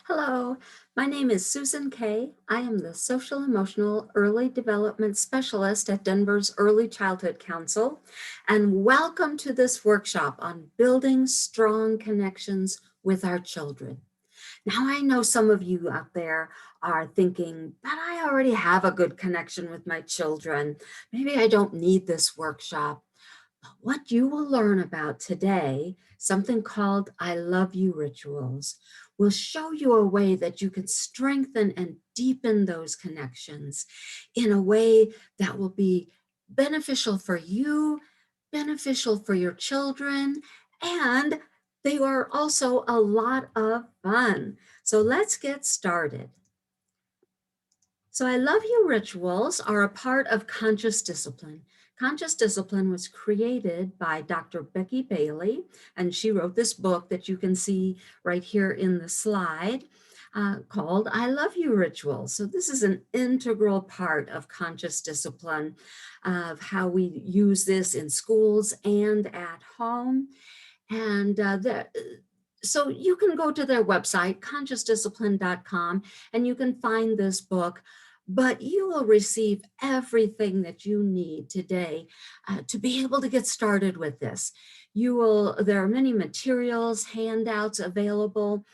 Hello, my name is Susan Kay. I am the Social Emotional Early Development Specialist at Denver's Early Childhood Council, and welcome to this workshop on building strong connections with our children. Now, I know some of you out there are thinking, but I already have a good connection with my children. Maybe I don't need this workshop. What you will learn about today, something called I love you rituals, will show you a way that you can strengthen and deepen those connections in a way that will be beneficial for you, beneficial for your children, and they are also a lot of fun. So let's get started. So I love you rituals are a part of conscious discipline. Conscious discipline was created by Dr. Becky Bailey, and she wrote this book that you can see right here in the slide called I Love You Rituals. So this is an integral part of conscious discipline, of how we use this in schools and at home. And so you can go to their website, consciousdiscipline.com, and you can find this book, but you will receive everything that you need today to be able to get started with this. There are many materials, handouts available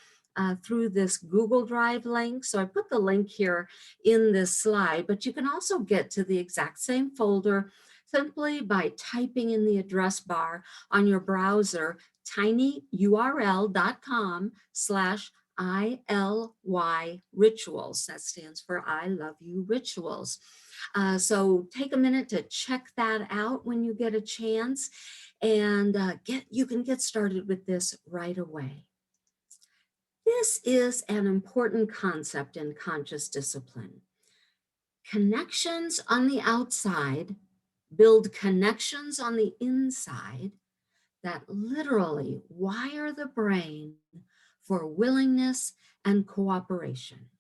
through this Google Drive link. So I put the link here in this slide, but you can also get to the exact same folder simply by typing in the address bar on your browser tinyurl.com/ILY rituals. That stands for I Love You Rituals. So take a minute to check that out when you get a chance, and you can get started with this right away. This is an important concept in conscious discipline. Connections on the outside build connections on the inside that literally wire the brain for willingness and cooperation.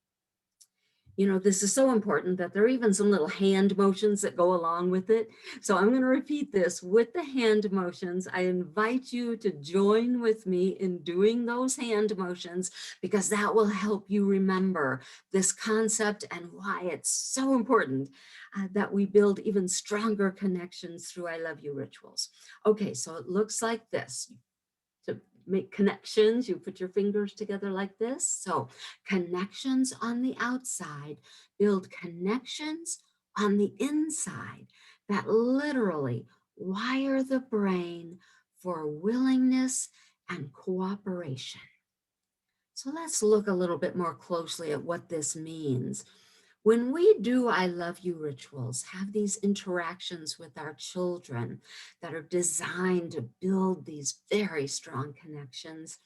You know, this is so important that there are even some little hand motions that go along with it. So I'm going to repeat this with the hand motions. I invite you to join with me in doing those hand motions because that will help you remember this concept and why it's so important that we build even stronger connections through I Love You rituals. Okay, so it looks like this. To make connections, you put your fingers together like this. So connections on the outside build connections on the inside that literally wire the brain for willingness and cooperation. So let's look a little bit more closely at what this means. When we do I love you rituals, have these interactions with our children that are designed to build these very strong connections,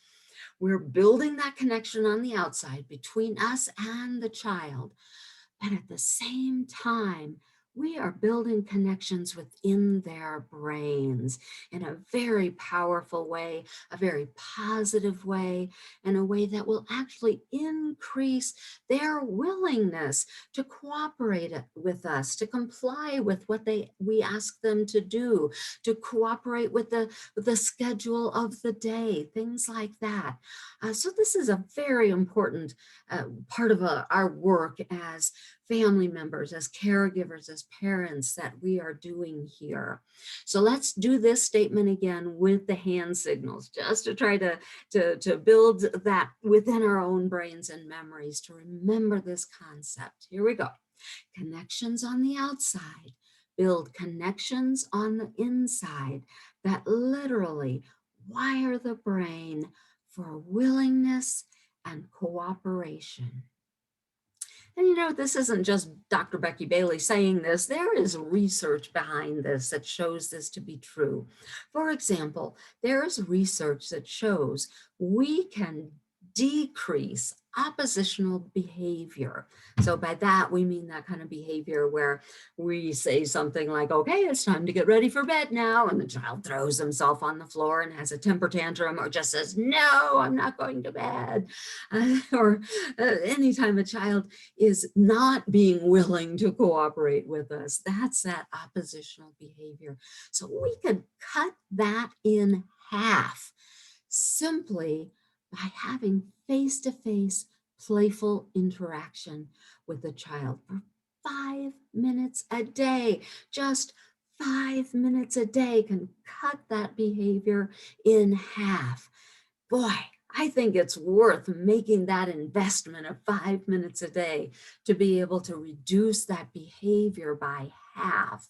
we're building that connection on the outside between us and the child. But at the same time, we are building connections within their brains in a very powerful way, a very positive way, and a way that will actually increase their willingness to cooperate with us, to comply with what we ask them to do, to cooperate with the schedule of the day, things like that. So this is a very important part of our work as family members, as caregivers, as parents that we are doing here. So let's do this statement again with the hand signals, just to try to build that within our own brains and memories to remember this concept. Here we go. Connections on the outside build connections on the inside that literally wire the brain for willingness and cooperation. And you know, this isn't just Dr. Becky Bailey saying this. There is research behind this that shows this to be true. For example, there is research that shows we can decrease oppositional behavior. So by that, we mean that kind of behavior where we say something like, okay, it's time to get ready for bed now. And the child throws himself on the floor and has a temper tantrum or just says, no, I'm not going to bed. Or anytime a child is not being willing to cooperate with us. That's that oppositional behavior. So we could cut that in half simply by having face-to-face playful interaction with a child for 5 minutes a day. Just 5 minutes a day can cut that behavior in half. Boy, I think it's worth making that investment of 5 minutes a day to be able to reduce that behavior by half.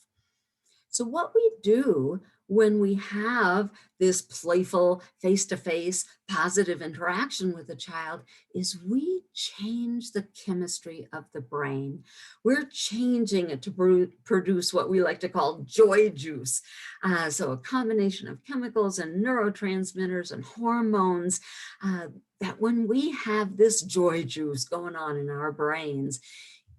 So, what we do when we have this playful face-to-face positive interaction with a child is we change the chemistry of the brain. We're changing it to produce what we like to call joy juice. So, a combination of chemicals and neurotransmitters and hormones that when we have this joy juice going on in our brains,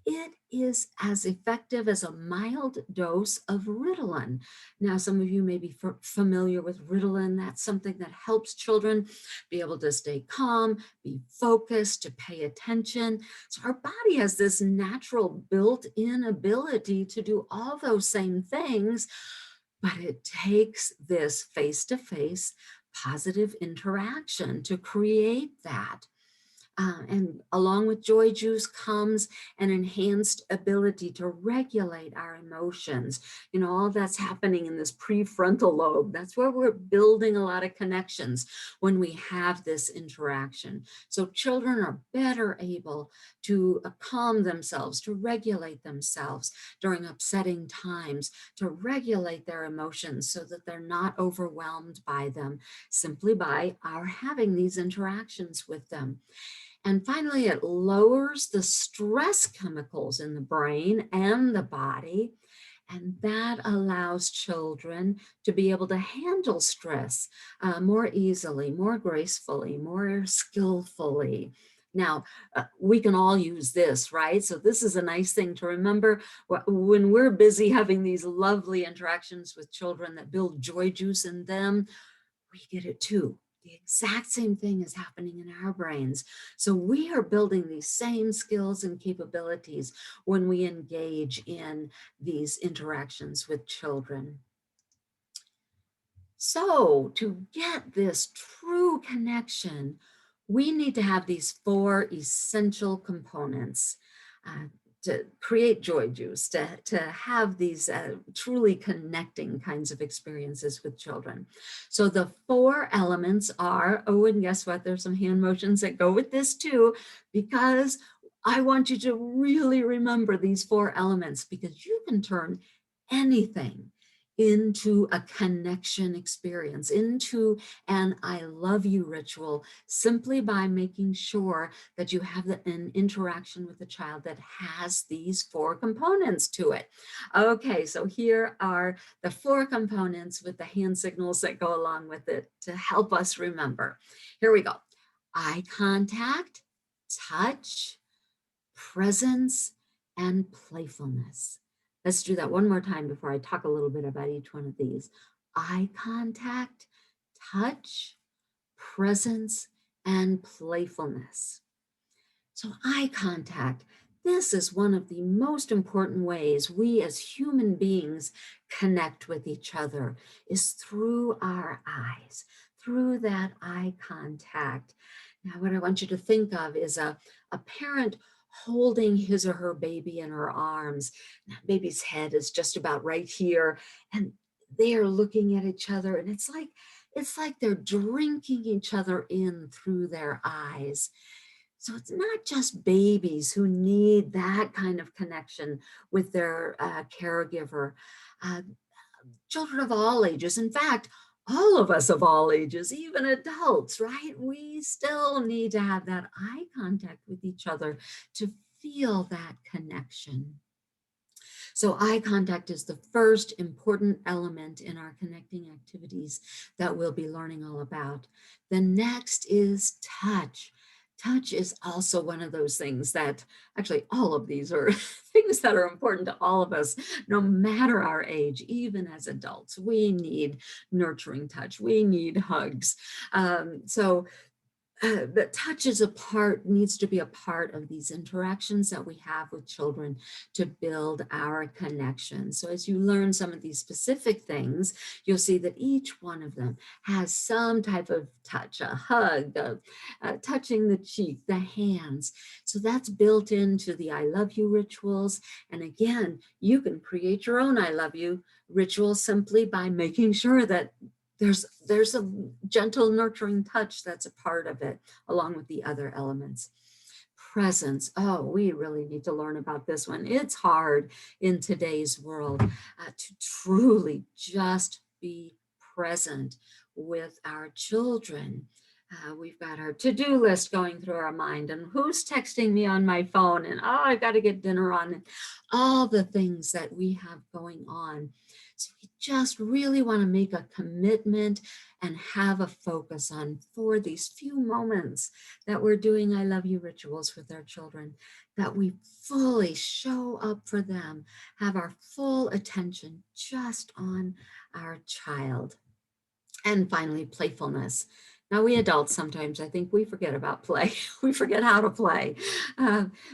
it is as effective as a mild dose of Ritalin. Now, some of you may be familiar with Ritalin. That's something that helps children be able to stay calm, be focused, to pay attention. So our body has this natural built-in ability to do all those same things, but it takes this face-to-face positive interaction to create that. And along with joy juice comes an enhanced ability to regulate our emotions. You know, all that's happening in this prefrontal lobe. That's where we're building a lot of connections when we have this interaction. So children are better able to calm themselves, to regulate themselves during upsetting times, to regulate their emotions so that they're not overwhelmed by them simply by our having these interactions with them. And finally, it lowers the stress chemicals in the brain and the body. And that allows children to be able to handle stress more easily, more gracefully, more skillfully. Now, we can all use this, right? So this is a nice thing to remember when we're busy having these lovely interactions with children that build joy juice in them. We get it too. The exact same thing is happening in our brains. So we are building these same skills and capabilities when we engage in these interactions with children. So to get this true connection, we need to have these 4 essential components. To create joy juice, to have these truly connecting kinds of experiences with children. So the 4 elements are, oh, and guess what? There's some hand motions that go with this too, because I want you to really remember these 4 elements, because you can turn anything into a connection experience, into an I love you ritual, simply by making sure that you have an interaction with the child that has these 4 components to it. Okay, so here are the 4 components with the hand signals that go along with it to help us remember. Here we go. Eye contact, touch, presence, and playfulness. Let's do that one more time before I talk a little bit about each one of these. Eye contact, touch, presence, and playfulness. So eye contact, this is one of the most important ways we as human beings connect with each other, is through our eyes, through that eye contact. Now, what I want you to think of is a parent holding his or her baby in her arms. That baby's head is just about right here, and they are looking at each other, and it's like they're drinking each other in through their eyes. So it's not just babies who need that kind of connection with their caregiver. Uh, Children of all ages, in fact, all of us of all ages, even adults, right? We still need to have that eye contact with each other to feel that connection. So eye contact is the first important element in our connecting activities that we'll be learning all about. The next is touch. Touch is also one of those things that, actually all of these are things that are important to all of us, no matter our age, even as adults. We need nurturing touch, we need hugs. So But touch is a part, needs to be a part of these interactions that we have with children to build our connection. So as you learn some of these specific things, you'll see that each one of them has some type of touch, a hug, touching the cheek, the hands. So that's built into the I love you rituals. And again, you can create your own I love you ritual simply by making sure that there's a gentle nurturing touch that's a part of it, along with the other elements. Presence. Oh, we really need to learn about this one. It's hard in today's world to truly just be present with our children. We've got our to-do list going through our mind, and who's texting me on my phone, and oh, I've got to get dinner on, and all the things that we have going on. So we just really want to make a commitment and have a focus on, for these few moments that we're doing I love you rituals with our children, that we fully show up for them, have our full attention just on our child. And finally, playfulness. Now, we adults sometimes, I think we forget about play. We forget how to play.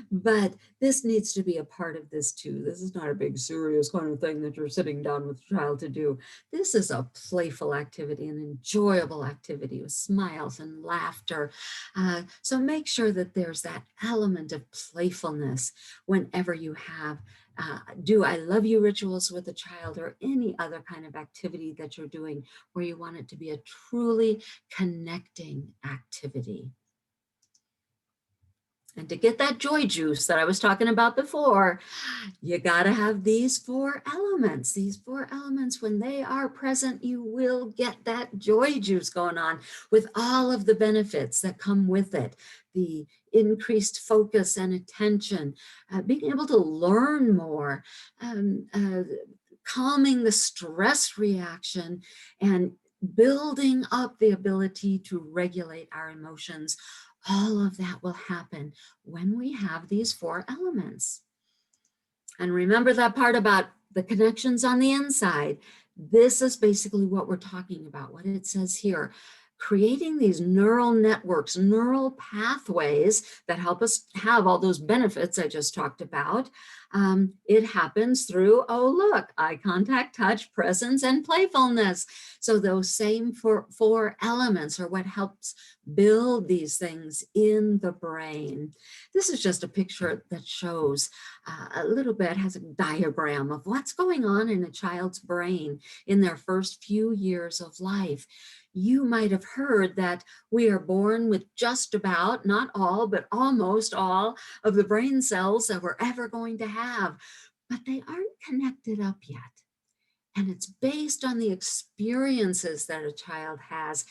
But this needs to be a part of this too. This is not a big serious kind of thing that you're sitting down with the child to do. This is a playful activity, an enjoyable activity with smiles and laughter. So make sure that there's that element of playfulness whenever you have do I love you rituals with a child, or any other kind of activity that you're doing where you want it to be a truly connecting activity. And to get that joy juice that I was talking about before, you got to have these four elements. These four elements, when they are present, you will get that joy juice going on with all of the benefits that come with it. The increased focus and attention, being able to learn more, calming the stress reaction, and building up the ability to regulate our emotions. All of that will happen when we have these four elements. And remember that part about the connections on the inside. This is basically what we're talking about, what it says here. Creating these neural networks, neural pathways that help us have all those benefits I just talked about. It happens through, oh, look, eye contact, touch, presence, and playfulness. So those same four elements are what helps build these things in the brain. This is just a picture that shows a little bit, has a diagram of what's going on in a child's brain in their first few years of life. You might have heard that we are born with just about, not all, but almost all of the brain cells that we're ever going to have, but they aren't connected up yet. And it's based on the experiences that a child has,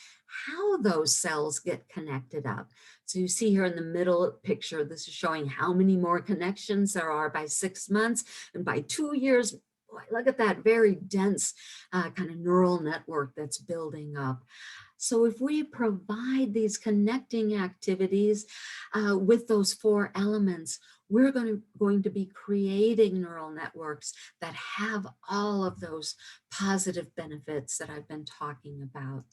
how those cells get connected up. So you see here in the middle picture, this is showing how many more connections there are by 6 months, and by 2 years, boy, look at that very dense kind of neural network that's building up. So if we provide these connecting activities with those four elements, we're going to be creating neural networks that have all of those positive benefits that I've been talking about.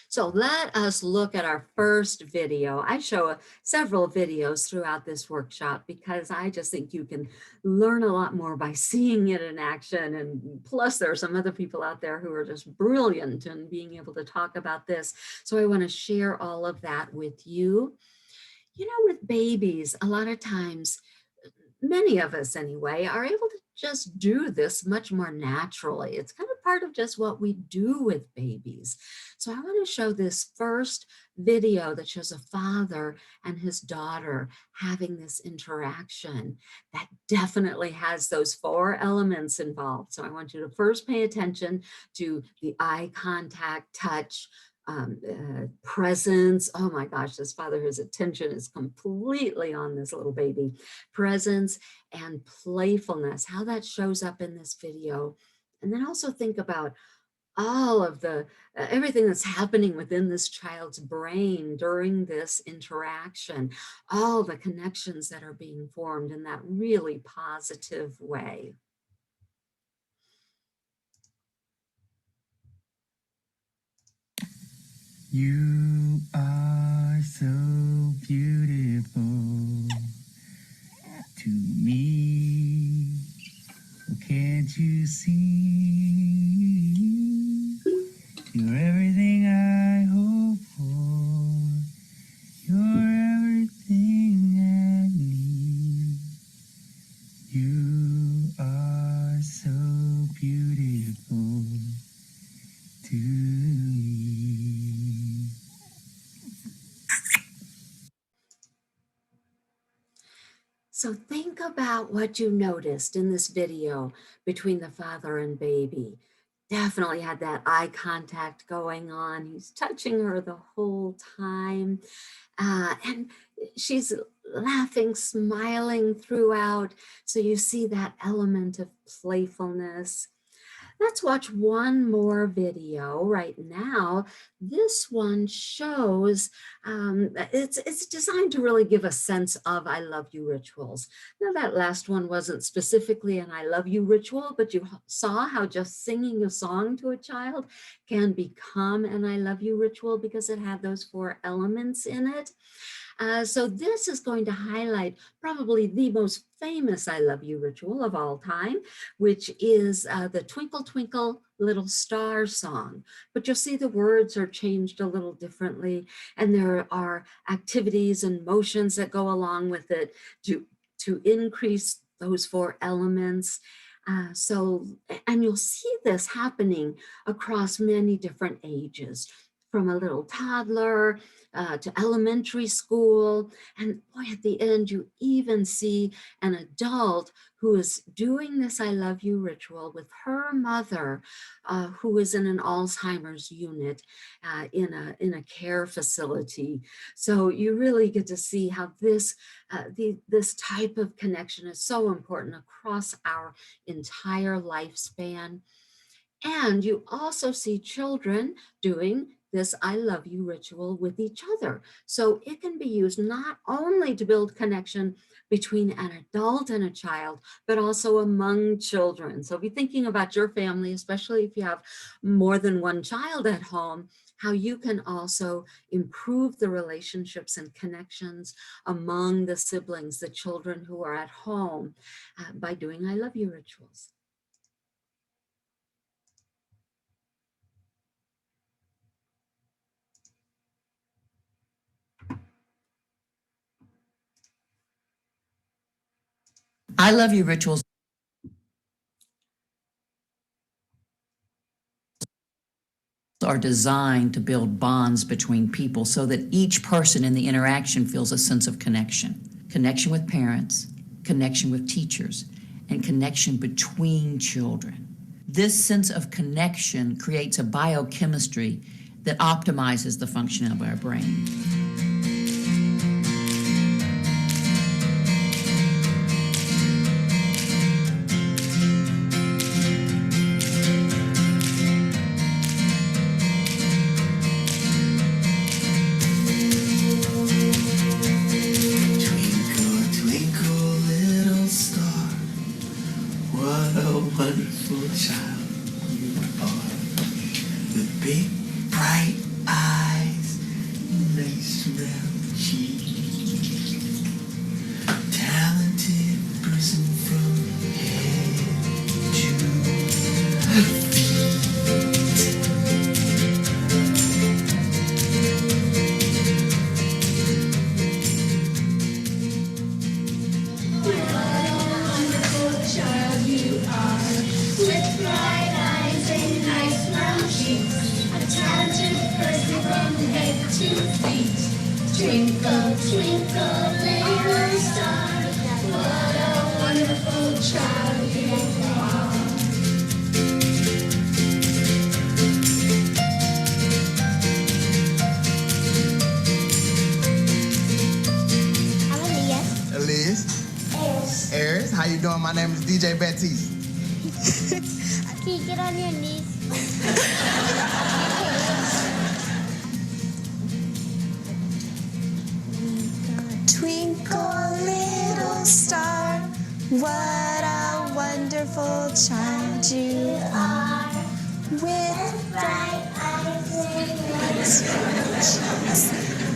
So let us look at our first video. I show several videos throughout this workshop because I just think you can learn a lot more by seeing it in action. And plus there are some other people out there who are just brilliant in being able to talk about this. So I want to share all of that with you. You know, with babies, a lot of times, many of us anyway, are able to just do this much more naturally. It's kind of part of just what we do with babies. So I want to show this first video that shows a father and his daughter having this interaction that definitely has those four elements involved. So I want you to first pay attention to the eye contact, touch, presence. Oh my gosh, this father, his attention is completely on this little baby. Presence and playfulness, how that shows up in this video. And then also think about all of the everything that's happening within this child's brain during this interaction, all the connections that are being formed in that really positive way. You are so beautiful to me. Oh, can't you see? You're everything I hope for. You're everything I need. You are so beautiful to me. So think about what you noticed in this video between the father and baby. Definitely had that eye contact going on. He's touching her the whole time. And she's laughing, smiling throughout. So you see that element of playfulness. Let's watch one more video right now. This one shows, it's designed to really give a sense of I love you rituals. Now that last one wasn't specifically an I love you ritual, but you saw how just singing a song to a child can become an I love you ritual because it had those 4 elements in it. So this is going to highlight probably the most famous I love you ritual of all time, which is the Twinkle Twinkle Little Star song. But you'll see the words are changed a little differently, and there are activities and motions that go along with it to increase those 4 elements. And you'll see this happening across many different ages, from a little toddler to elementary school. And boy, at the end, you even see an adult who is doing this I love you ritual with her mother, who is in an Alzheimer's unit in a care facility. So you really get to see how this type of connection is so important across our entire lifespan. And you also see children doing this I love you ritual with each other. So it can be used not only to build connection between an adult and a child, but also among children. So be thinking about your family, especially if you have more than one child at home, how you can also improve the relationships and connections among the siblings, the children who are at home, by doing I love you rituals. I love you rituals are designed to build bonds between people so that each person in the interaction feels a sense of connection. Connection with parents, connection with teachers, and connection between children. This sense of connection creates a biochemistry that optimizes the functioning of our brain. Wonderful child you are, with big bright eyes, nice round cheeks, talented person from head to feet. What a wonderful child you are, with bright eyes and nice round cheeks, a talented person from head to feet. Twinkle, twinkle, little star, what a wonderful child you are. I'm Elias. Elias. Aries. How you doing? My name is DJ Baptiste. Can you get on your knees? Twinkle, little star, what a wonderful child you are. With bright eyes and nice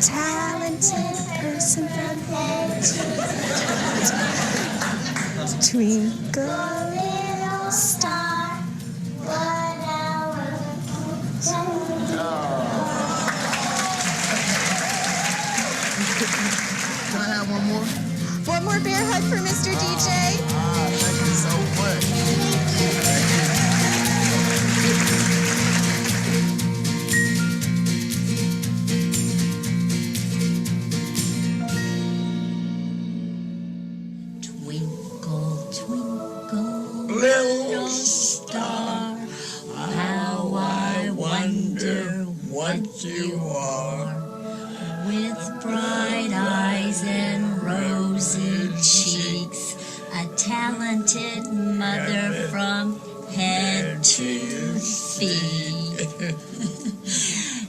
Talented person from head to twinkle little star, what a Can I have one more? One more bear hug for Mr. DJ. Thank you so much. Twinkle, twinkle, little star, how I wonder what you are. With bright eyes and rosy cheeks, a talented mother from head to feet.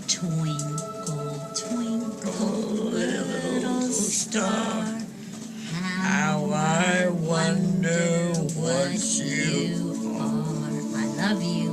Twinkle, twinkle, little star, how I wonder what you are. I love you.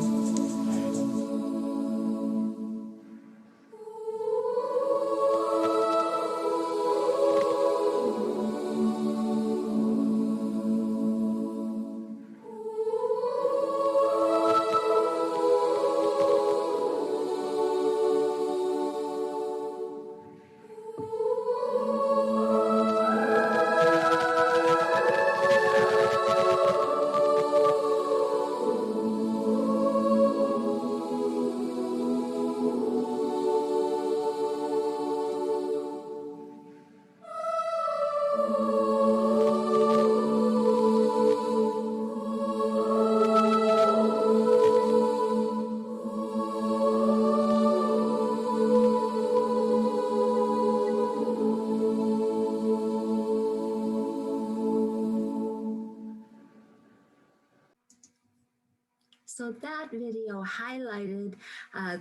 So that video highlighted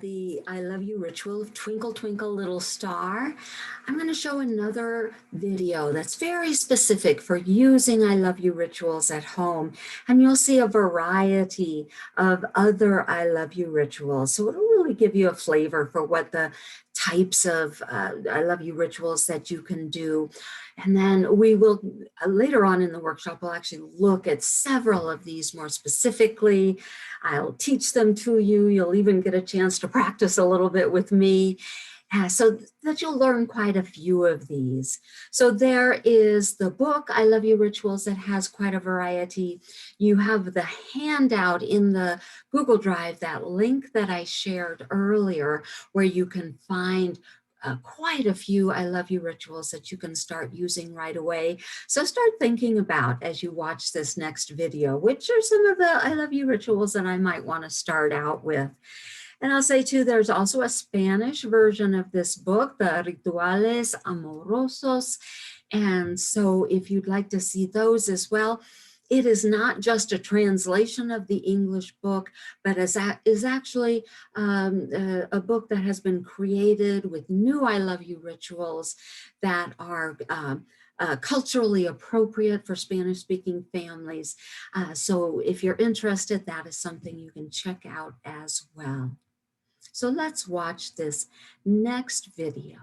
the I Love You ritual of Twinkle, Twinkle, Little Star. I'm going to show another video that's very specific for using I Love You rituals at home. And you'll see a variety of other I Love You rituals. So it'll really give you a flavor for what the types of I Love You rituals that you can do. And then we will, later on in the workshop, we'll actually look at several of these more specifically. I'll teach them to you. You'll even get a chance to practice a little bit with me so that you'll learn quite a few of these. So there is the book, I Love You Rituals, that has quite a variety. You have the handout in the Google Drive, that link that I shared earlier, where you can find quite a few I Love You rituals that you can start using right away. So start thinking about, as you watch this next video, which are some of the I Love You rituals that I might want to start out with. And I'll say too, there's also a Spanish version of this book, the Rituales Amorosos. And so if you'd like to see those as well, it is not just a translation of the English book, but is actually a book that has been created with new I Love You rituals that are culturally appropriate for Spanish-speaking families. So if you're interested, that is something you can check out as well. So let's watch this next video.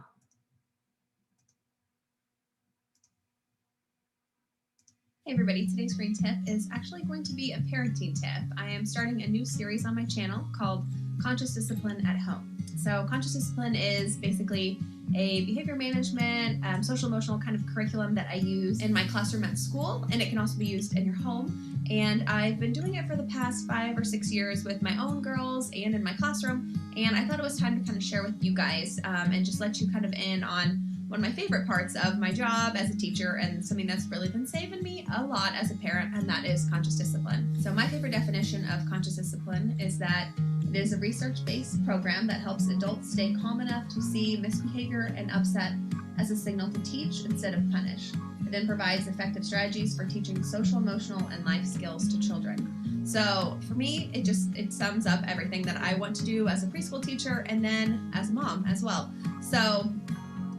Hey everybody, today's free tip is actually going to be a parenting tip. I am starting a new series on my channel called Conscious Discipline at Home. So Conscious Discipline is basically a behavior management, social emotional kind of curriculum that I use in my classroom at school, and it can also be used in your home. And I've been doing it for the past 5 or 6 years with my own girls and in my classroom, and I thought it was time to kind of share with you guys and just let you kind of in on one of my favorite parts of my job as a teacher and something that's really been saving me a lot as a parent, and that is conscious discipline. So my favorite definition of conscious discipline is that it is a research-based program that helps adults stay calm enough to see misbehavior and upset as a signal to teach instead of punish. It then provides effective strategies for teaching social, emotional, and life skills to children. So for me, it sums up everything that I want to do as a preschool teacher and then as a mom as well. So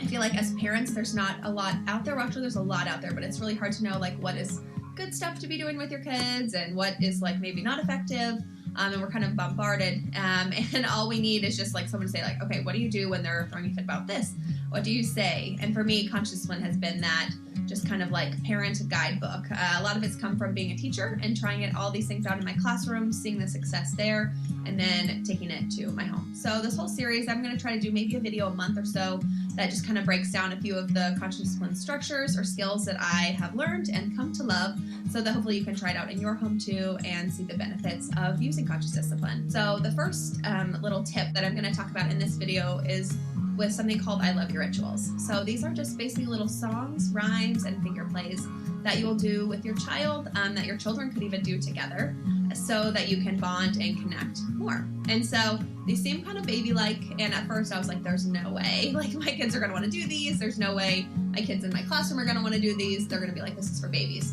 I feel like as parents, there's not a lot out there. Well, actually, there's a lot out there, but it's really hard to know like what is good stuff to be doing with your kids and what is like maybe not effective. and we're kind of bombarded. And all we need is just like someone to say like, okay, what do you do when they're throwing a fit about this? What do you say? And for me, Conscious Discipline has been that just kind of like parent guidebook. A lot of it's come from being a teacher and trying all these things out in my classroom, seeing the success there, and then taking it to my home. So this whole series, I'm going to try to do maybe a video a month or so that just kind of breaks down a few of the Conscious Discipline structures or skills that I have learned and come to love, so that hopefully you can try it out in your home too and see the benefits of using Conscious Discipline. So the first little tip that I'm going to talk about in this video is with something called I Love Your Rituals. So these are just basically little songs, rhymes, and finger plays that you will do with your child, that your children could even do together, so that you can bond and connect more. And so these seem kind of baby-like, and at first I was like, there's no way, like my kids are gonna wanna do these, there's no way my kids in my classroom are gonna wanna do these, they're gonna be like, this is for babies.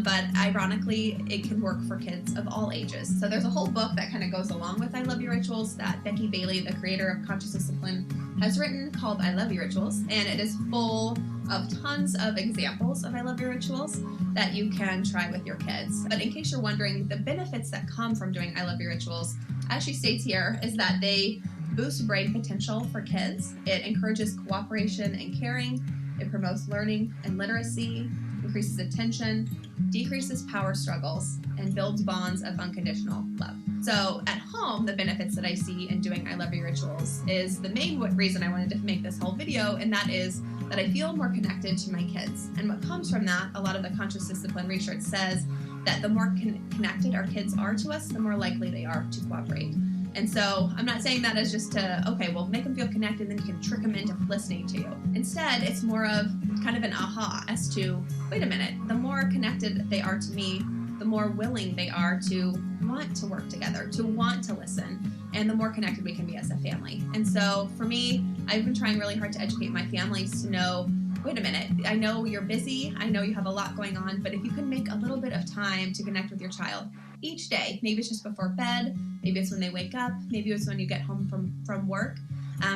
But ironically, it can work for kids of all ages. So there's a whole book that kind of goes along with I Love Your Rituals that Becky Bailey, the creator of Conscious Discipline, has written called I Love Your Rituals. And it is full of tons of examples of I Love Your Rituals that you can try with your kids. But in case you're wondering, the benefits that come from doing I Love Your Rituals, as she states here, is that they boost brain potential for kids. It encourages cooperation and caring. It promotes learning and literacy, increases attention, decreases power struggles, and builds bonds of unconditional love. So at home, the benefits that I see in doing I Love Your Rituals is the main reason I wanted to make this whole video, and that is that I feel more connected to my kids. And what comes from that, a lot of the Conscious Discipline research says that the more connected our kids are to us, the more likely they are to cooperate. And so I'm not saying that as just to, okay, well, make them feel connected, then you can trick them into listening to you. Instead, it's more of kind of an aha as to, wait a minute, the more connected they are to me, the more willing they are to want to work together, to want to listen, and the more connected we can be as a family. And so for me, I've been trying really hard to educate my families to know, wait a minute, I know you're busy, I know you have a lot going on, but if you can make a little bit of time to connect with your child each day, maybe it's just before bed, maybe it's when they wake up, maybe it's when you get home from work,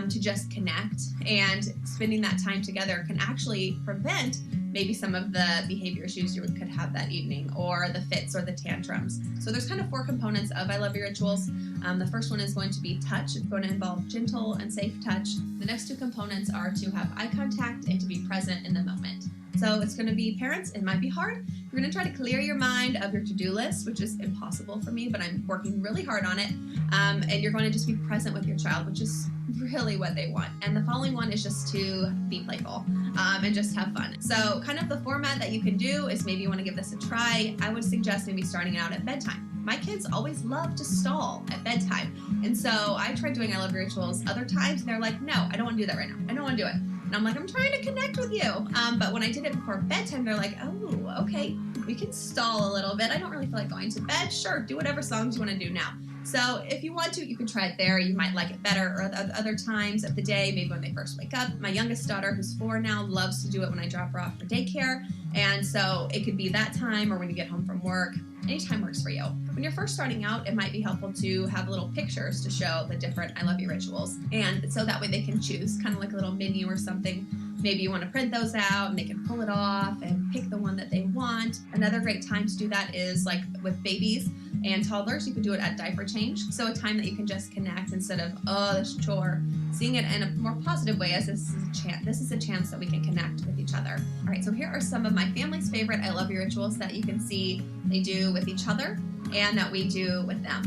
to just connect, and spending that time together can actually prevent maybe some of the behavior issues you could have that evening, or the fits or the tantrums. So there's kind of 4 components of I Love Your Rituals. The first one is going to be touch. It's going to involve gentle and safe touch. The next 2 components are to have eye contact and to be present in the moment. So it's going to be, parents, it might be hard. You're going to try to clear your mind of your to-do list, which is impossible for me, but I'm working really hard on it. And you're going to just be present with your child, which is really what they want. And the following one is just to be playful and just have fun. So kind of the format that you can do is, maybe you want to give this a try. I would suggest maybe starting out at bedtime. My kids always love to stall at bedtime. And so I tried doing I Love Your Rituals other times, and they're like, no, I don't want to do that right now. I don't want to do it. And I'm like, I'm trying to connect with you. But when I did it before bedtime, they're like, oh, okay, we can stall a little bit. I don't really feel like going to bed. Sure, do whatever songs you want to do now. So if you want to, you can try it there. You might like it better, or other times of the day, maybe when they first wake up. My youngest daughter, who's 4 now, loves to do it when I drop her off for daycare. And so it could be that time, or when you get home from work. Anytime works for you. When you're first starting out, it might be helpful to have little pictures to show the different I Love Your Rituals. And so that way they can choose, kind of like a little menu or something. Maybe you want to print those out and they can pull it off and pick the one that they want. Another great time to do that is like with babies and toddlers. You could do it at diaper change. So a time that you can just connect instead of, oh, this chore. Seeing it in a more positive way, as this is a chance that we can connect with each other. All right, so here are some of my family's favorite I Love Your Rituals that you can see they do with each other and that we do with them.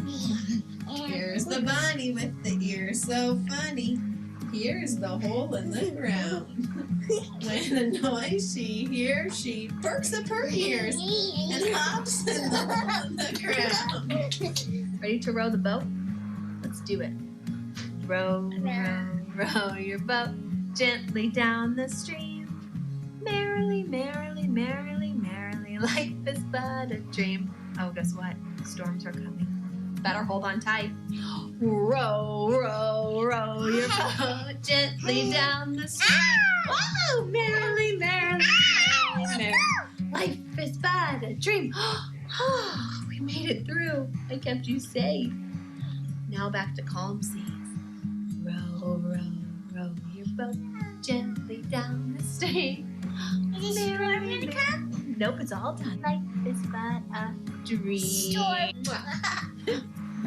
Here's the bunny with the ears so funny. Here's the hole in the ground. When a noise she hears, she perks up her ears and hops in the hole in the ground. Ready to row the boat? Let's do it. Row, row, row your boat gently down the stream. Merrily, merrily, merrily, merrily, life is but a dream. Oh, guess what? Storms are coming. Better hold on tight. Row, row, row your boat gently down the stream. Whoa! Merrily, merrily, merrily, merrily, life is but a dream. Oh, we made it through. I kept you safe. Now back to calm seas. Row, row, row your boat gently down the stream. Is the storm gonna come? Nope, it's all done. Life is but a dream. Storm.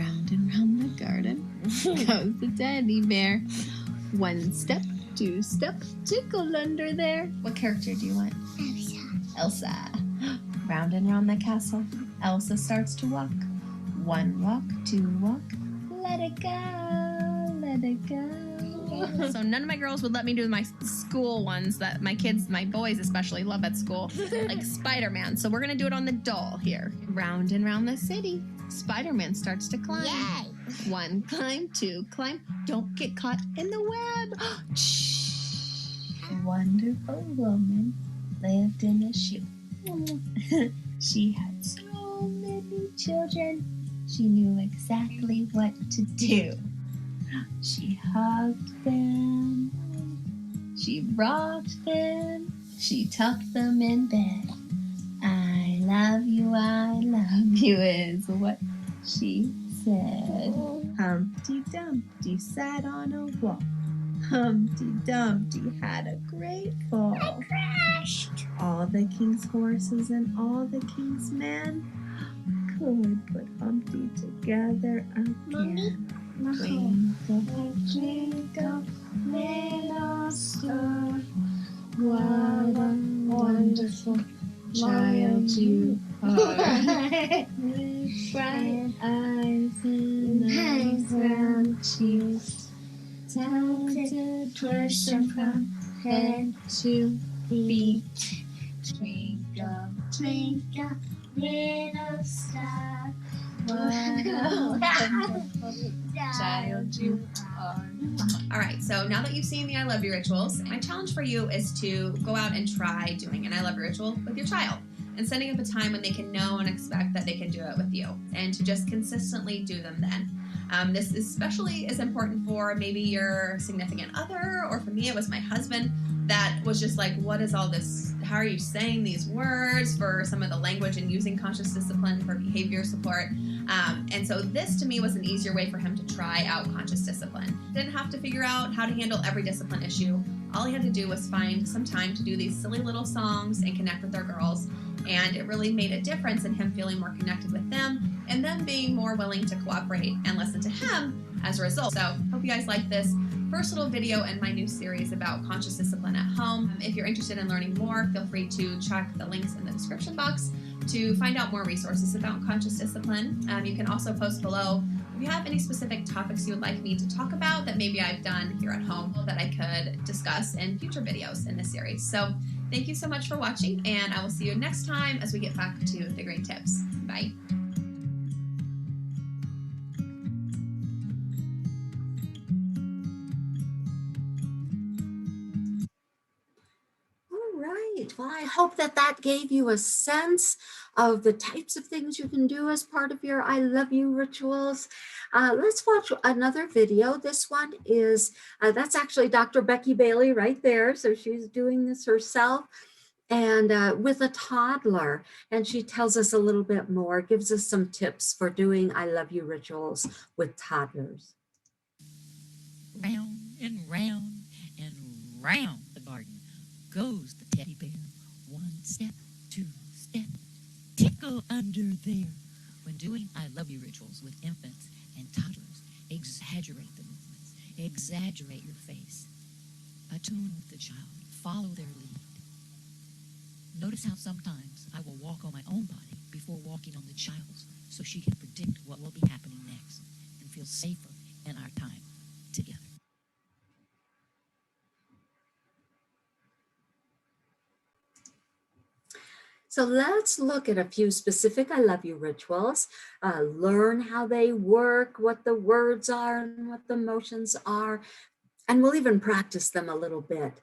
Round and round the garden goes the teddy bear. One step, two step, tickle under there. What character do you want? Elsa. Round and round the castle, Elsa starts to walk. One walk, two walk, let it go, let it go. So none of my girls would let me do my school ones that my kids, my boys especially, love at school, like Spider-Man. So we're gonna do it on the doll here. Round and round the city, Spider-Man starts to climb. Yay! One climb, two climb, don't get caught in the web. Shh. A wonderful woman lived in a shoe. She had so many children, she knew exactly what to do. She hugged them, she rocked them, she tucked them in bed. I love you is what she said. Humpty Dumpty sat on a wall. Humpty Dumpty had a great fall. Crashed. All the king's horses and all the king's men could put Humpty together again. Twinkle, twinkle, little star, what a wonderful child you are. With bright eyes and nice round cheeks, talented person from head to feet. Twinkle, Twinkle, little star, what a wonderful child you are. All right, so now that you've seen the I Love You rituals, my challenge for you is to go out and try doing an I Love You ritual with your child and setting up a time when they can know and expect that they can do it with you, and to just consistently do them then. This especially is important for maybe your significant other, or for me, it was my husband that was just like, what is all this? How are you saying these words? For some of the language and using conscious discipline for behavior support. And so this to me was an easier way for him to try out conscious discipline. Didn't have to figure out how to handle every discipline issue. All he had to do was find some time to do these silly little songs and connect with our girls. And it really made a difference in him feeling more connected with them and them being more willing to cooperate and listen to him as a result. So hope you guys like this first little video in my new series about conscious discipline at home. If you're interested in learning more, feel free to check the links in the description box to find out more resources about conscious discipline. You can also post below if you have any specific topics you would like me to talk about that maybe I've done here at home that I could discuss in future videos in this series. So thank you so much for watching, and I will see you next time as we get back to figuring tips. Bye. All right. Well, I hope that that gave you a sense of the types of things you can do as part of your I Love You rituals. Let's watch another video. This one is, that's actually Dr. Becky Bailey right there. So she's doing this herself and with a toddler. And she tells us a little bit more, gives us some tips for doing I Love You rituals with toddlers. Round and round and round the garden goes the teddy bear. One step, two step, tickle under there. When doing I Love You rituals with infants and toddlers, exaggerate the movements, exaggerate your face. Attune with the child, follow their lead. Notice how sometimes I will walk on my own body before walking on the child's, so she can predict what will be happening next and feel safer in our time together. So let's look at a few specific I Love You rituals, learn how they work, what the words are and what the motions are, and we'll even practice them a little bit.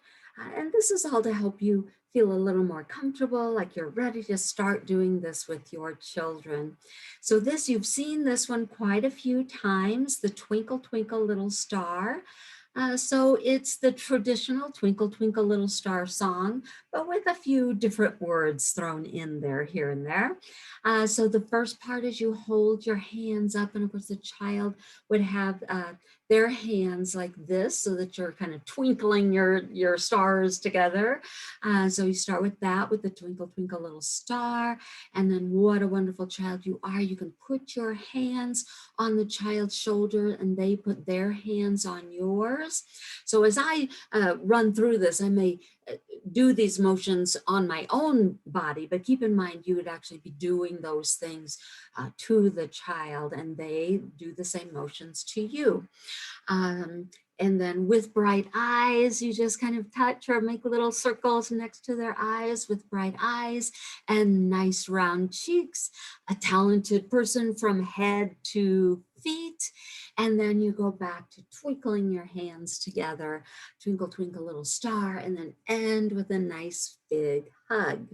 And this is all to help you feel a little more comfortable, like you're ready to start doing this with your children. So this, you've seen this one quite a few times, the Twinkle, Twinkle, Little Star. So it's the traditional Twinkle Twinkle Little Star song, but with a few different words thrown in there here and there. So the first part is you hold your hands up, and of course the child would have their hands like this so that you're kind of twinkling your stars together. So you start with that, with the Twinkle Twinkle Little Star, and then what a wonderful child you are. You can put your hands on the child's shoulder and they put their hands on yours. So as I run through this, I may do these motions on my own body, but keep in mind you would actually be doing those things to the child, and they do the same motions to you. And then with bright eyes, you just kind of touch or make little circles next to their eyes with bright eyes and nice round cheeks, a talented person from head to feet. And then you go back to twinkling your hands together, twinkle, twinkle, little star, and then end with a nice big hug.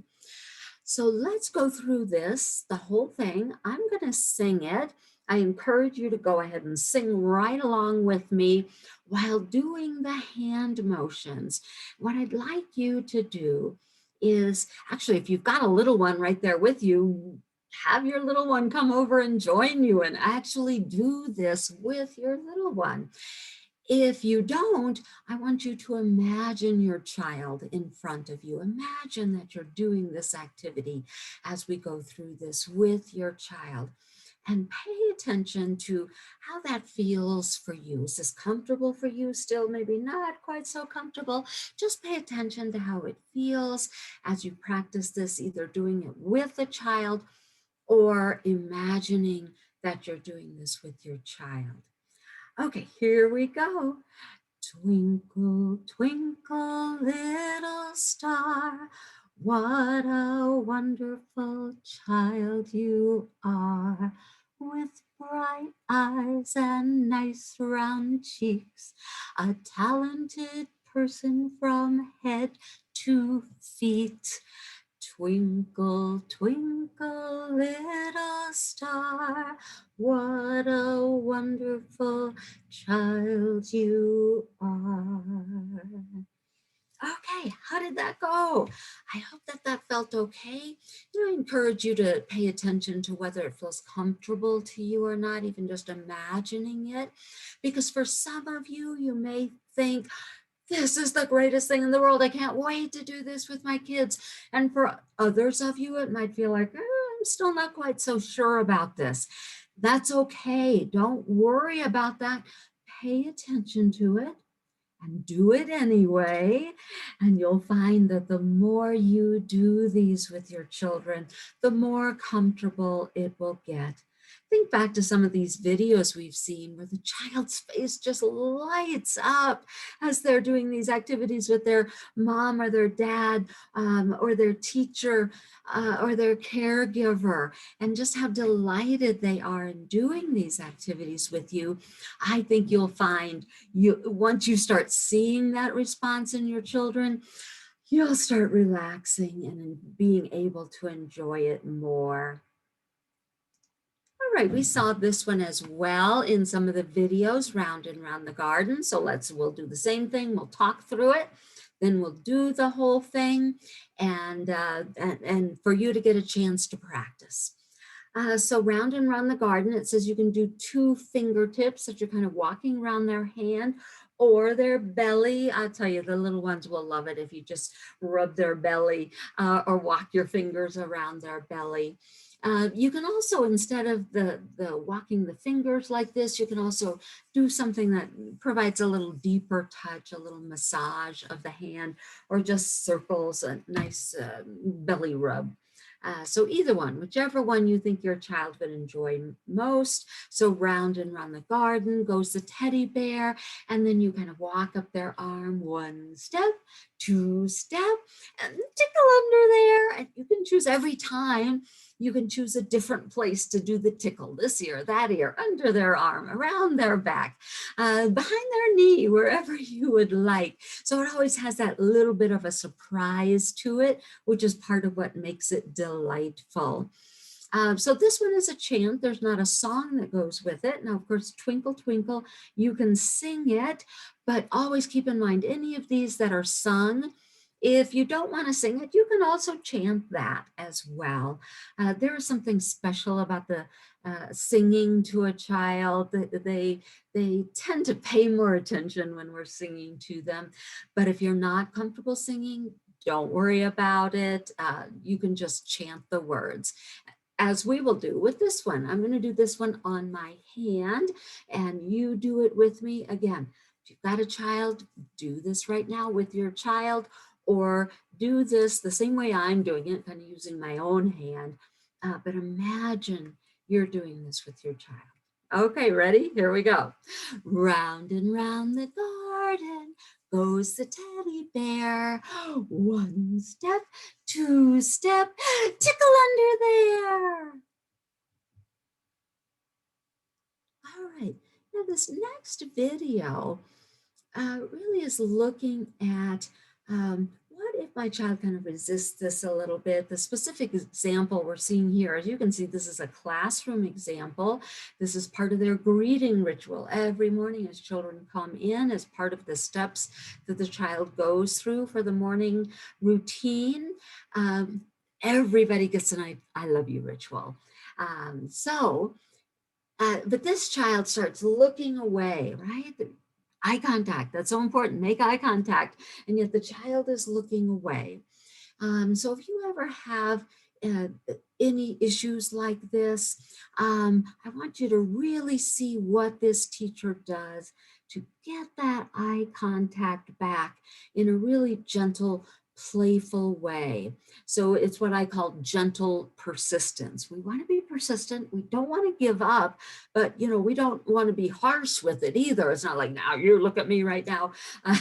So let's go through this, the whole thing. I'm going to sing it. I encourage you to go ahead and sing right along with me while doing the hand motions. What I'd like you to do is, actually, if you've got a little one right there with you, have your little one come over and join you and actually do this with your little one. If you don't, I want you to imagine your child in front of you. Imagine that you're doing this activity as we go through this with your child. And pay attention to how that feels for you. Is this comfortable for you still? Maybe not quite so comfortable. Just pay attention to how it feels as you practice this, either doing it with a child or imagining that you're doing this with your child. Okay, here we go. Twinkle, twinkle, little star, what a wonderful child you are. With bright eyes and nice round cheeks, a talented person from head to feet. Twinkle, twinkle, little star, what a wonderful child you are. Okay, how did that go? I hope that felt okay. I encourage you to pay attention to whether it feels comfortable to you or not, even just imagining it. Because for some of you, you may think, this is the greatest thing in the world. I can't wait to do this with my kids. And for others of you, it might feel like, I'm still not quite so sure about this. That's okay. Don't worry about that. Pay attention to it and do it anyway. And you'll find that the more you do these with your children, the more comfortable it will get. Think back to some of these videos we've seen where the child's face just lights up as they're doing these activities with their mom or their dad or their teacher or their caregiver, and just how delighted they are in doing these activities with you. I think you'll find once you start seeing that response in your children, you'll start relaxing and being able to enjoy it more. All right, we saw this one as well in some of the videos, Round and Round the Garden. So we'll do the same thing. We'll talk through it, then we'll do the whole thing, and for you to get a chance to practice. So Round and Round the Garden, it says you can do 2 fingertips that you're kind of walking around their hand or their belly. I'll tell you, the little ones will love it if you just rub their belly or walk your fingers around their belly. You can also, instead of the walking the fingers like this, you can also do something that provides a little deeper touch, a little massage of the hand, or just circles, a nice belly rub. So either one, whichever one you think your child would enjoy most. So Round and Round the Garden goes the teddy bear, and then you kind of walk up their arm 1 step, 2 step, and tickle under there. And you can choose every time. You can choose a different place to do the tickle, this ear, that ear, under their arm, around their back, behind their knee, wherever you would like. So it always has that little bit of a surprise to it, which is part of what makes it delightful. So this one is a chant. There's not a song that goes with it. Now, of course, Twinkle, Twinkle, you can sing it, but always keep in mind any of these that are sung, if you don't want to sing it, you can also chant that as well. There is something special about the singing to a child. They tend to pay more attention when we're singing to them. But if you're not comfortable singing, don't worry about it. You can just chant the words, as we will do with this one. I'm going to do this one on my hand, and you do it with me. Again, if you've got a child, do this right now with your child, or do this the same way I'm doing it, kind of using my own hand. But imagine you're doing this with your child. Okay, ready? Here we go. Round and round the garden goes the teddy bear. One step, two step, tickle under there. All right, now this next video really is looking at what if my child kind of resists this a little bit. The specific example we're seeing here, as you can see, this is a classroom example. This is part of their greeting ritual. Every morning as children come in, as part of the steps that the child goes through for the morning routine, everybody gets an I love you ritual. But this child starts looking away, right? Eye contact, that's so important, make eye contact, and yet the child is looking away. So if you ever have any issues like this, I want you to really see what this teacher does to get that eye contact back in a really gentle, playful way. So it's what I call gentle persistence. We want to be persistent. We don't want to give up, but we don't want to be harsh with it either. It's not like, now you look at me right now.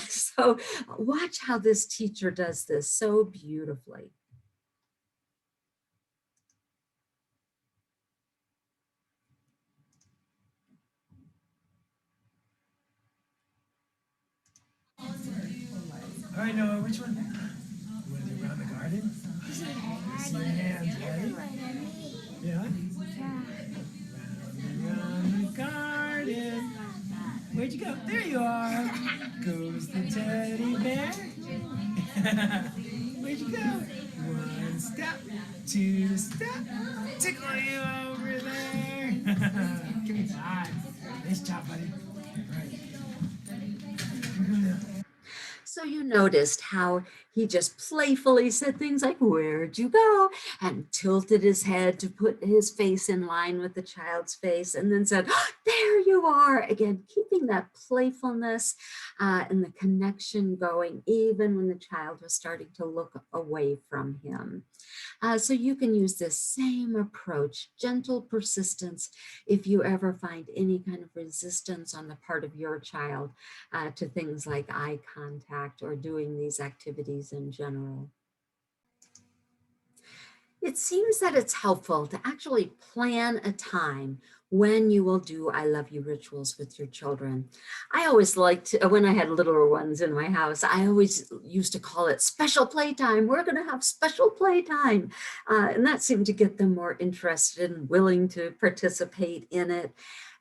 So watch how this teacher does this so beautifully. All right, Noah, which one? You want to do around the garden? See your hands, ready? Yeah? Around the garden. Where'd you go? There you are. Goes the teddy bear. Where'd you go? One step, two step. Tickle you over there. Give me time. Nice job, buddy. All right. Here we go now. So you noticed how he just playfully said things like, where'd you go? And tilted his head to put his face in line with the child's face, and then said, oh, there you are. Again, keeping that playfulness and the connection going, even when the child was starting to look away from him. So you can use this same approach, gentle persistence, if you ever find any kind of resistance on the part of your child to things like eye contact or doing these activities in general. It seems that it's helpful to actually plan a time when you will do I love you rituals with your children. I always liked, when I had littler ones in my house, I always used to call it special playtime. We're going to have special playtime. And that seemed to get them more interested and willing to participate in it.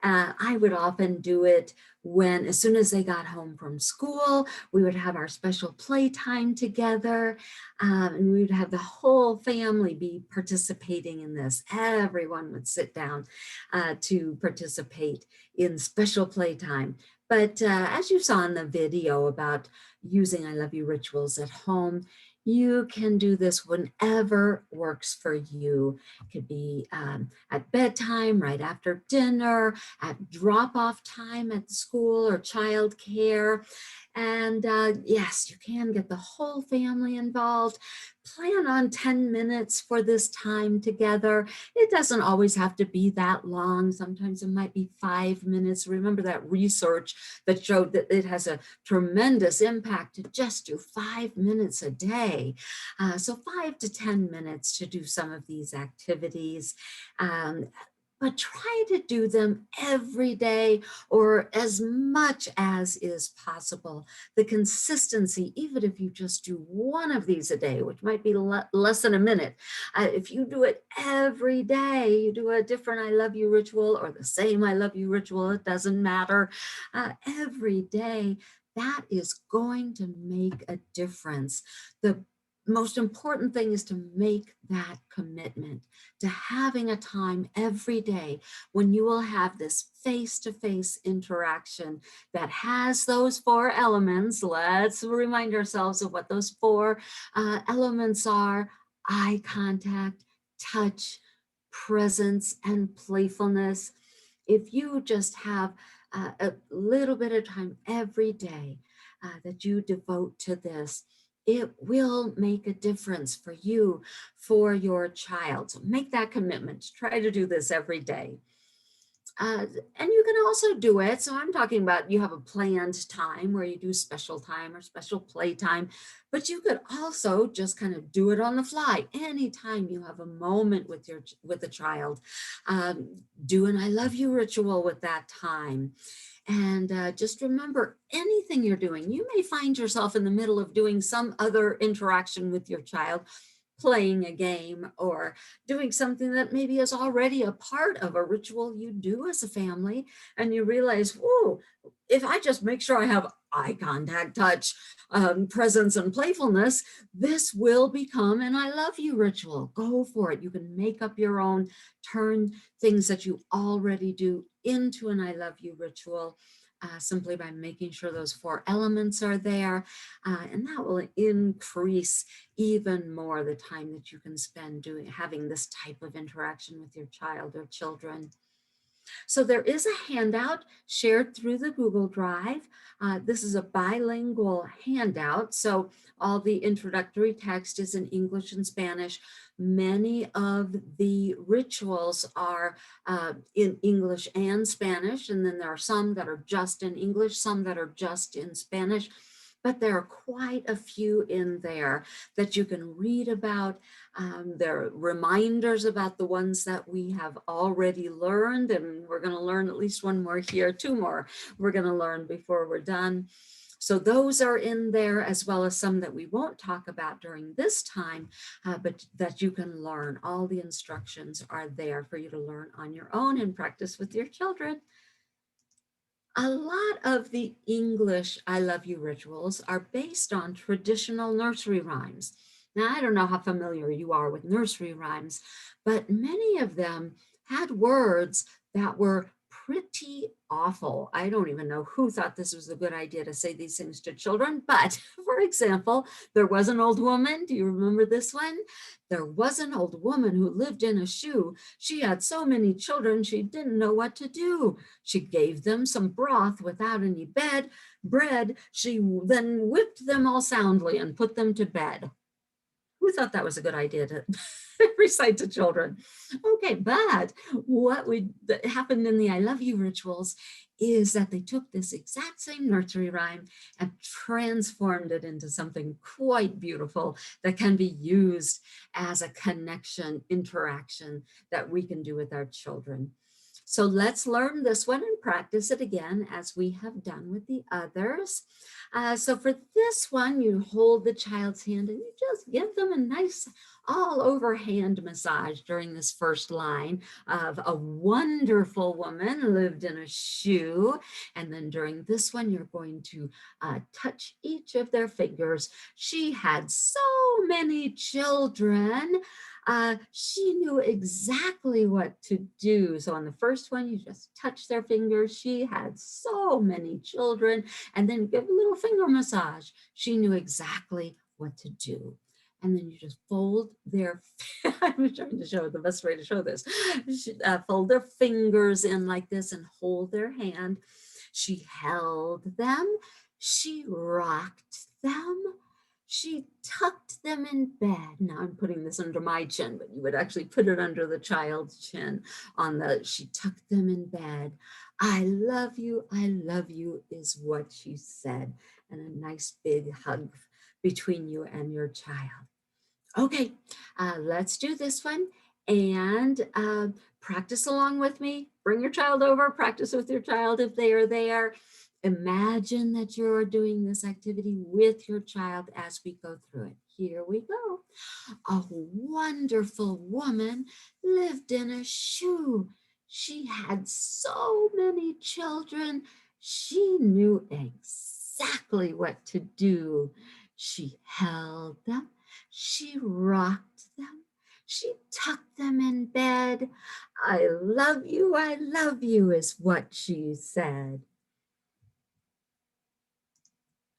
I would often do it when, as soon as they got home from school, we would have our special playtime together, and we would have the whole family be participating in this. Everyone would sit down to participate in special playtime. But as you saw in the video about using I love you rituals at home, you can do this whenever works for you. It could be at bedtime, right after dinner, at drop-off time at school or childcare. And yes, you can get the whole family involved. Plan on 10 minutes for this time together. It doesn't always have to be that long. Sometimes it might be 5 minutes. Remember that research that showed that it has a tremendous impact to just do 5 minutes a day. So 5 to 10 minutes to do some of these activities. but try to do them every day or as much as is possible. The consistency, even if you just do one of these a day, which might be less than a minute, if you do it every day, you do a different I love you ritual or the same I love you ritual, it doesn't matter, every day, that is going to make a difference. The most important thing is to make that commitment to having a time every day when you will have this face-to-face interaction that has those 4 elements. Let's remind ourselves of what those 4 elements are: eye contact, touch, presence, and playfulness. If you just have a little bit of time every day that you devote to this, it will make a difference for you, for your child. So make that commitment. Try to do this every day. And you can also do it. So I'm talking about you have a planned time where you do special time or special play time, but you could also just kind of do it on the fly. Anytime you have a moment with the child, do an I love you ritual with that time. And just remember, anything you're doing, you may find yourself in the middle of doing some other interaction with your child, playing a game or doing something that maybe is already a part of a ritual you do as a family. And you realize, whoa, if I just make sure I have eye contact, touch, presence, and playfulness, this will become an I love you ritual. Go for it. You can make up your own, turn things that you already do into an I love you ritual. Simply by making sure those 4 elements are there. And that will increase even more the time that you can spend having this type of interaction with your child or children. So there is a handout shared through the Google Drive. This is a bilingual handout. So all the introductory text is in English and Spanish. Many of the rituals are in English and Spanish. And then there are some that are just in English, some that are just in Spanish. But there are quite a few in there that you can read about. There are reminders about the ones that we have already learned, and we're going to learn at least one more here, 2 more we're going to learn before we're done. So those are in there, as well as some that we won't talk about during this time, but that you can learn. All the instructions are there for you to learn on your own and practice with your children. A lot of the English I love you rituals are based on traditional nursery rhymes. Now, I don't know how familiar you are with nursery rhymes, but many of them had words that were pretty awful. I don't even know who thought this was a good idea to say these things to children, but for example, there was an old woman. Do you remember this one? There was an old woman who lived in a shoe. She had so many children, she didn't know what to do. She gave them some broth without any bread. She then whipped them all soundly and put them to bed. Who thought that was a good idea to recite to children? Okay, but what happened in the I love you rituals is that they took this exact same nursery rhyme and transformed it into something quite beautiful that can be used as a connection, interaction that we can do with our children. So let's learn this one and practice it again as we have done with the others. So for this one, you hold the child's hand and you just give them a nice all over hand massage during this first line of a wonderful woman lived in a shoe. And then during this one, you're going to touch each of their fingers. She had so many children. She knew exactly what to do. So on the first one, you just touch their fingers. She had so many children. And then give a little finger massage. She knew exactly what to do. And then you just fold their, I'm trying to show the best way to show this. Fold their fingers in like this and hold their hand. She held them. She rocked them. She tucked them in bed. Now I'm putting this under my chin, but you would actually put it under the child's chin she tucked them in bed. I love you is what she said. And a nice big hug between you and your child. Okay, let's do this one. And practice along with me. Bring your child over, practice with your child if they are there. Imagine that you're doing this activity with your child as we go through it. Here we go. A wonderful woman lived in a shoe. She had so many children. She knew exactly what to do. She held them. She rocked them. She tucked them in bed. I love you, is what she said.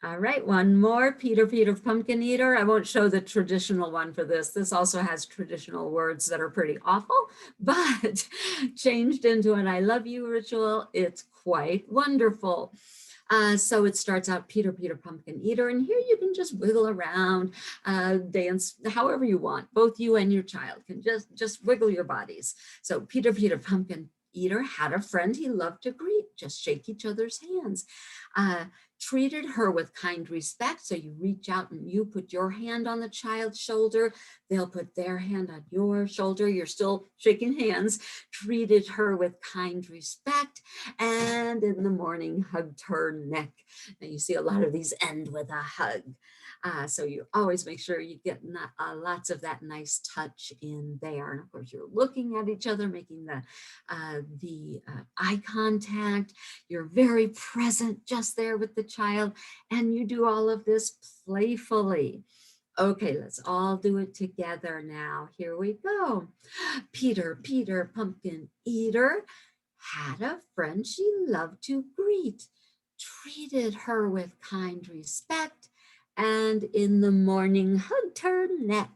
All right, one more, Peter, Peter, pumpkin eater. I won't show the traditional one for this. This also has traditional words that are pretty awful, but changed into an I love you ritual, it's quite wonderful. So it starts out Peter, Peter, pumpkin eater, and here you can just wiggle around, dance however you want. Both you and your child can just wiggle your bodies. So Peter, Peter, pumpkin eater had a friend he loved to greet, just shake each other's hands. Treated her with kind respect. So you reach out and you put your hand on the child's shoulder. They'll put their hand on your shoulder. You're still shaking hands. Treated her with kind respect. And in the morning, hugged her neck. Now you see a lot of these end with a hug. So you always make sure you get lots of that nice touch in there. And of course, you're looking at each other, making the eye contact. You're very present just there with the child. And you do all of this playfully. Okay, let's all do it together now. Here we go. Peter, Peter, pumpkin eater, had a friend she loved to greet, treated her with kind respect, and in the morning hugged her neck.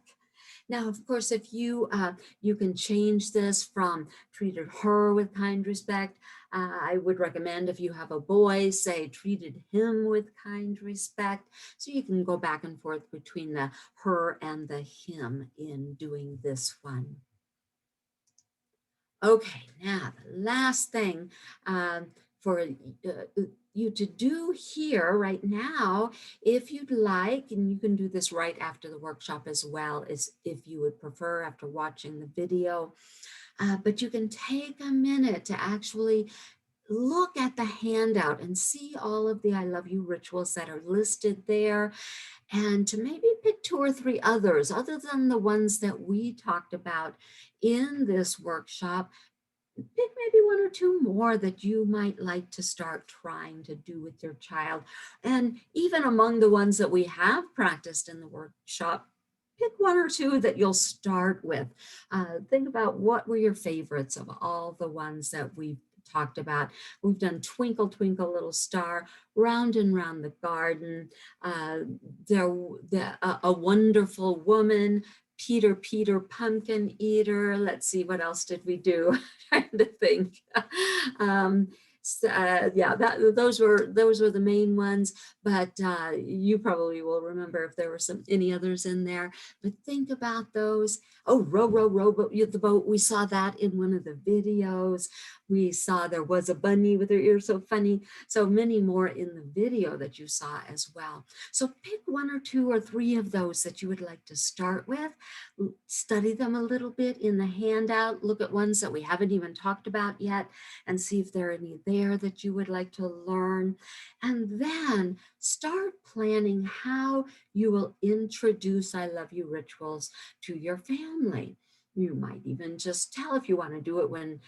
Now, of course, if you can change this from treated her with kind respect, I would recommend if you have a boy, say treated him with kind respect. So you can go back and forth between the her and the him in doing this one. Okay, now the last thing for you to do here right now, if you'd like, and you can do this right after the workshop as well, as if you would prefer after watching the video, but you can take a minute to actually look at the handout and see all of the I love you rituals that are listed there, and to maybe pick 2 or 3 others other than the ones that we talked about in this workshop. Pick maybe 1 or 2 more that you might like to start trying to do with your child. And even among the ones that we have practiced in the workshop, pick 1 or 2 that you'll start with. Think about what were your favorites of all the ones that we've talked about. We've done Twinkle, Twinkle, Little Star, Round and Round the Garden, A Wonderful Woman, Peter, Peter, pumpkin eater. Let's see, what else did we do? Trying to think. Yeah, those were the main ones, but you probably will remember if there were any others in there. But think about those. Oh, row, row, row, the boat. We saw that in one of the videos. We saw there was a bunny with her ears so funny. So many more in the video that you saw as well. So pick 1 or 2 or 3 of those that you would like to start with. Study them a little bit in the handout. Look at ones that we haven't even talked about yet and see if there are any there that you would like to learn. And then start planning how you will introduce I love you rituals to your family. You might even just tell if you want to do it when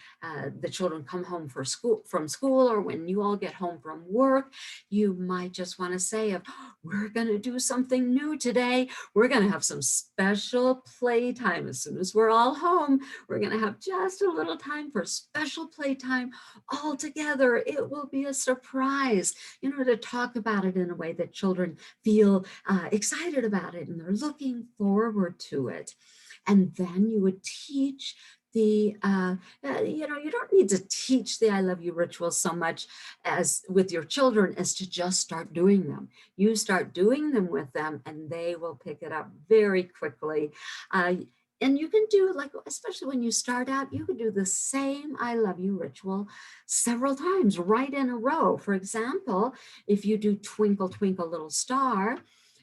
the children come home from school, or when you all get home from work. You might just want to say, we're going to do something new today. We're going to have some special playtime. As soon as we're all home, we're going to have just a little time for special playtime all together. It will be a surprise, to talk about it in a way that children feel excited about it and they're looking forward to it. And then you would teach you don't need to teach the I love you rituals so much as with your children as to just start doing them. You start doing them with them and they will pick it up very quickly. And you can do, especially when you start out, you could do the same I love you ritual several times right in a row. For example, if you do Twinkle, Twinkle, Little Star,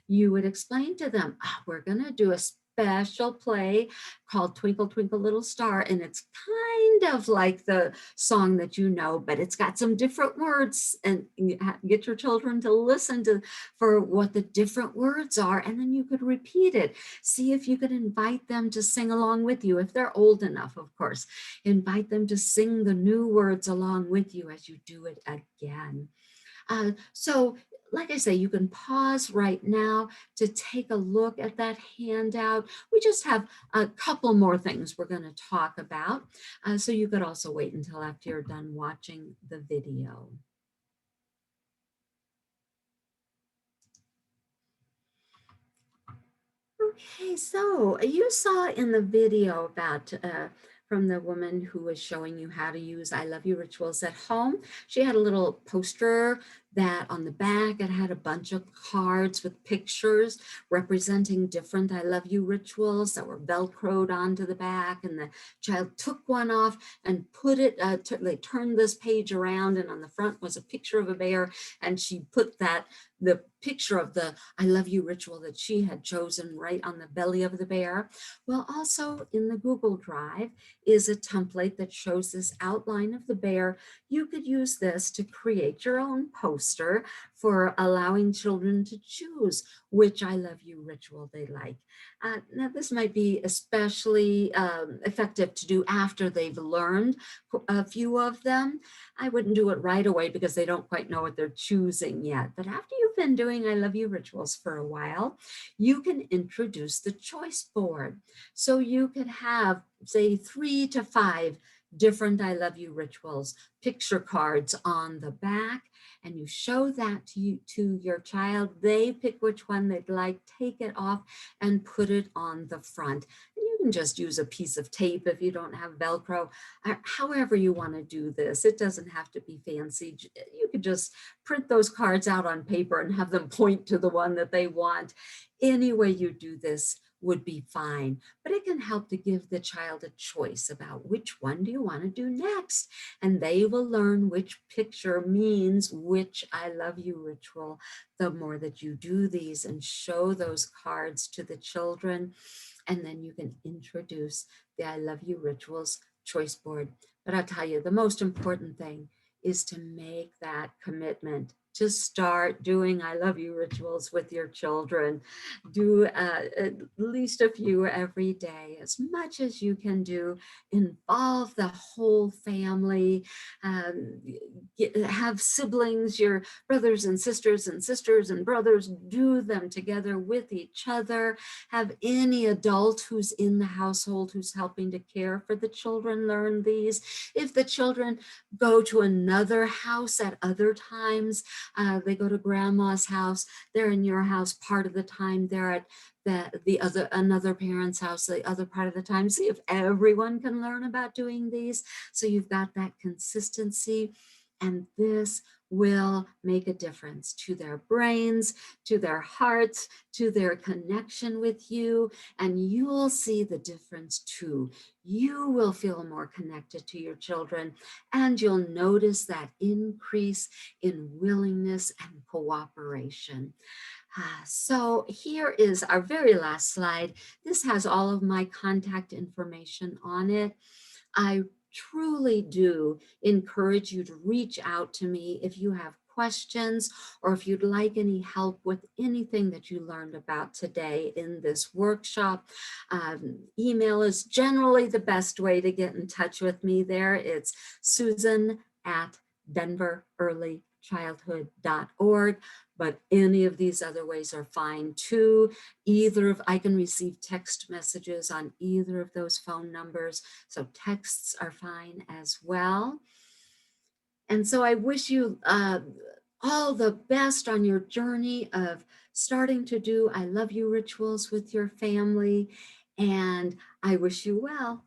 you would explain to them, we're going to do a special play called Twinkle, Twinkle, Little Star. And it's kind of like the song that you know, but it's got some different words, and you get your children to listen to for what the different words are. And then you could repeat it. See if you could invite them to sing along with you. If they're old enough, of course, invite them to sing the new words along with you as you do it again. So like I say, you can pause right now to take a look at that handout. We just have a couple more things we're going to talk about. So you could also wait until after you're done watching the video. Okay, so you saw in the video about from the woman who was showing you how to use I Love You rituals at home. She had a little poster that on the back, it had a bunch of cards with pictures representing different I Love You rituals that were Velcroed onto the back. And the child took one off and put it, they turned this page around, and on the front was a picture of a bear. And she put the picture of the I Love You ritual that she had chosen right on the belly of the bear. Well, also in the Google Drive is a template that shows this outline of the bear. You could use this to create your own poster for allowing children to choose which I Love You ritual they like. Now, this might be especially effective to do after they've learned a few of them. I wouldn't do it right away because they don't quite know what they're choosing yet. But after you've been doing I Love You rituals for a while, you can introduce the choice board. So you could have, say, 3 to 5 different I Love You rituals, picture cards on the back, and you show that to your child. They pick which one they'd like, take it off and put it on the front. And you can just use a piece of tape if you don't have Velcro, however you want to do this. It doesn't have to be fancy. You could just print those cards out on paper and have them point to the one that they want. Any way you do this would be fine, but it can help to give the child a choice about which one do you want to do next, and they will learn which picture means which I Love You ritual the more that you do these and show those cards to the children. And then you can introduce the I Love You rituals choice board. But I'll tell you, the most important thing is to make that commitment to start doing I Love You rituals with your children. Do at least a few every day, as much as you can do. Involve the whole family. Have siblings, your brothers and sisters and brothers, do them together with each other. Have any adult who's in the household who's helping to care for the children learn these. If the children go to another house at other times, they go to grandma's house, they're in your house part of the time, they're at another parent's house the other part of the time. See if everyone can learn about doing these, so you've got that consistency. And this will make a difference to their brains, to their hearts, to their connection with you, and you'll see the difference too. You will feel more connected to your children, and you'll notice that increase in willingness and cooperation. So here is our very last slide. This has all of my contact information on it. I truly do encourage you to reach out to me if you have questions or if you'd like any help with anything that you learned about today in this workshop. Email is generally the best way to get in touch with me there. It's susan@denverearlychildhood.org. But any of these other ways are fine too. I can receive text messages on either of those phone numbers, so texts are fine as well. And so I wish you all the best on your journey of starting to do I Love You rituals with your family, and I wish you well.